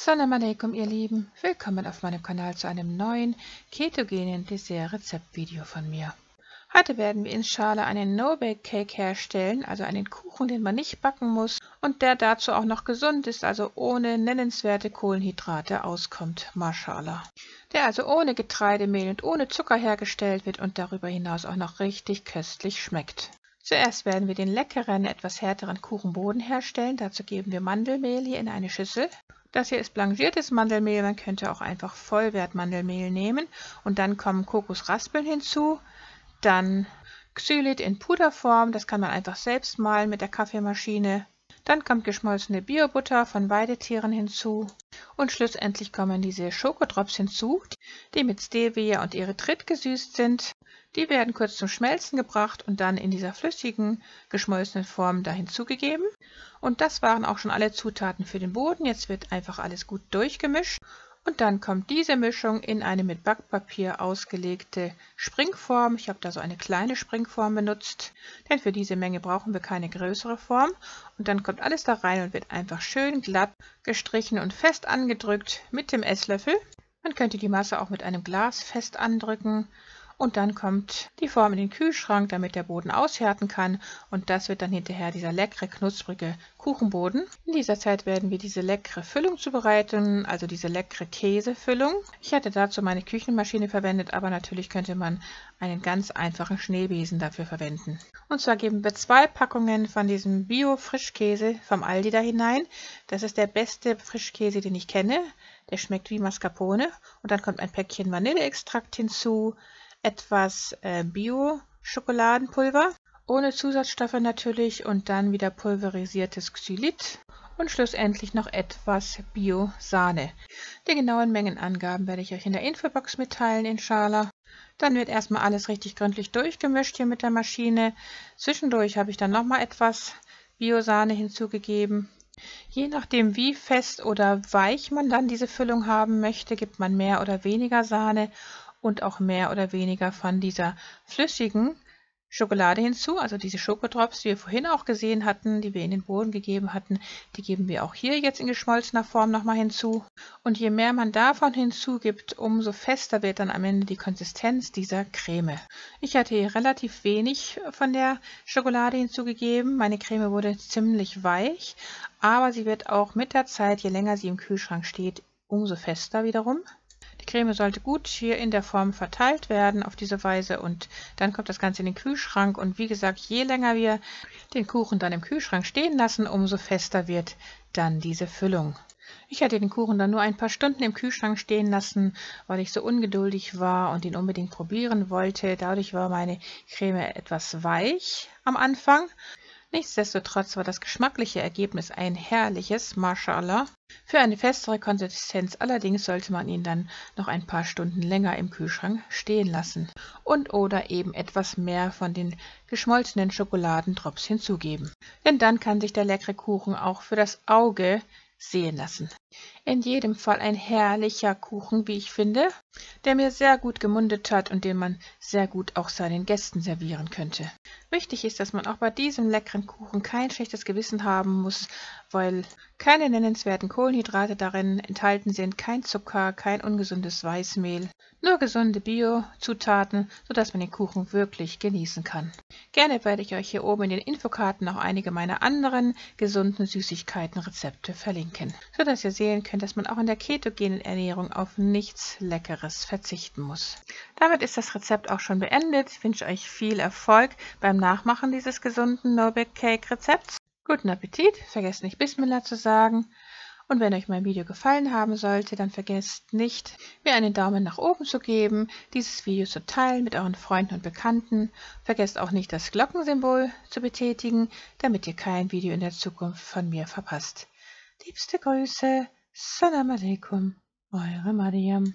Salam alaikum, ihr Lieben. Willkommen auf meinem Kanal zu einem neuen ketogenen Dessert-Rezeptvideo von mir. Heute werden wir inshallah einen No-Bake-Cake herstellen, also einen Kuchen, den man nicht backen muss und der dazu auch noch gesund ist, also ohne nennenswerte Kohlenhydrate auskommt, Mashallah. Der also ohne Getreidemehl und ohne Zucker hergestellt wird und darüber hinaus auch noch richtig köstlich schmeckt. Zuerst werden wir den leckeren, etwas härteren Kuchenboden herstellen. Dazu geben wir Mandelmehl hier in eine Schüssel. Das hier ist blanchiertes Mandelmehl, man könnte auch einfach Vollwertmandelmehl nehmen. Und dann kommen Kokosraspeln hinzu, dann Xylit in Puderform, das kann man einfach selbst mahlen mit der Kaffeemaschine. Dann kommt geschmolzene Biobutter von Weidetieren hinzu. Und schlussendlich kommen diese Schokodrops hinzu, die mit Stevia und Erythrit gesüßt sind. Die werden kurz zum Schmelzen gebracht und dann in dieser flüssigen, geschmolzenen Form da hinzugegeben. Und das waren auch schon alle Zutaten für den Boden. Jetzt wird einfach alles gut durchgemischt. Und dann kommt diese Mischung in eine mit Backpapier ausgelegte Springform. Ich habe da so eine kleine Springform benutzt, denn für diese Menge brauchen wir keine größere Form. Und dann kommt alles da rein und wird einfach schön glatt gestrichen und fest angedrückt mit dem Esslöffel. Man könnte die Masse auch mit einem Glas fest andrücken. Und dann kommt die Form in den Kühlschrank, damit der Boden aushärten kann. Und das wird dann hinterher dieser leckere, knusprige Kuchenboden. In dieser Zeit werden wir diese leckere Füllung zubereiten, also diese leckere Käsefüllung. Ich hatte dazu meine Küchenmaschine verwendet, aber natürlich könnte man einen ganz einfachen Schneebesen dafür verwenden. Und zwar geben wir 2 Packungen von diesem Bio-Frischkäse vom Aldi da hinein. Das ist der beste Frischkäse, den ich kenne. Der schmeckt wie Mascarpone. Und dann kommt ein Päckchen Vanilleextrakt hinzu, etwas Bio-Schokoladenpulver, ohne Zusatzstoffe natürlich, und dann wieder pulverisiertes Xylit und schlussendlich noch etwas Bio-Sahne. Die genauen Mengenangaben werde ich euch in der Infobox mitteilen, inshallah. Dann wird erstmal alles richtig gründlich durchgemischt hier mit der Maschine. Zwischendurch habe ich dann nochmal etwas Bio-Sahne hinzugegeben. Je nachdem, wie fest oder weich man dann diese Füllung haben möchte, gibt man mehr oder weniger Sahne und auch mehr oder weniger von dieser flüssigen Schokolade hinzu. Also diese Schokodrops, die wir vorhin auch gesehen hatten, die wir in den Boden gegeben hatten, die geben wir auch hier jetzt in geschmolzener Form nochmal hinzu. Und je mehr man davon hinzugibt, umso fester wird dann am Ende die Konsistenz dieser Creme. Ich hatte hier relativ wenig von der Schokolade hinzugegeben. Meine Creme wurde ziemlich weich, aber sie wird auch mit der Zeit, je länger sie im Kühlschrank steht, umso fester wiederum. Die Creme sollte gut hier in der Form verteilt werden auf diese Weise und dann kommt das Ganze in den Kühlschrank und wie gesagt, je länger wir den Kuchen dann im Kühlschrank stehen lassen, umso fester wird dann diese Füllung. Ich hatte den Kuchen dann nur ein paar Stunden im Kühlschrank stehen lassen, weil ich so ungeduldig war und ihn unbedingt probieren wollte. Dadurch war meine Creme etwas weich am Anfang. Nichtsdestotrotz war das geschmackliche Ergebnis ein herrliches, Mashallah. Für eine festere Konsistenz allerdings sollte man ihn dann noch ein paar Stunden länger im Kühlschrank stehen lassen und oder eben etwas mehr von den geschmolzenen Schokoladendrops hinzugeben. Denn dann kann sich der leckere Kuchen auch für das Auge sehen lassen. In jedem Fall ein herrlicher Kuchen, wie ich finde, der mir sehr gut gemundet hat und den man sehr gut auch seinen Gästen servieren könnte. Wichtig ist, dass man auch bei diesem leckeren Kuchen kein schlechtes Gewissen haben muss, weil keine nennenswerten Kohlenhydrate darin enthalten sind, kein Zucker, kein ungesundes Weißmehl, nur gesunde Bio-Zutaten, sodass man den Kuchen wirklich genießen kann. Gerne werde ich euch hier oben in den Infokarten auch einige meiner anderen gesunden Süßigkeiten-Rezepte verlinken, sodass ihr sehen könnt, dass man auch in der ketogenen Ernährung auf nichts Leckeres verzichten muss. Damit ist das Rezept auch schon beendet. Ich wünsche euch viel Erfolg beim Nachmachen dieses gesunden No-Bake-Cake-Rezepts. Guten Appetit, vergesst nicht Bismillah zu sagen. Und wenn euch mein Video gefallen haben sollte, dann vergesst nicht, mir einen Daumen nach oben zu geben, dieses Video zu teilen mit euren Freunden und Bekannten. Vergesst auch nicht, das Glockensymbol zu betätigen, damit ihr kein Video in der Zukunft von mir verpasst. Liebste Grüße, Salam alaikum, eure Mariam.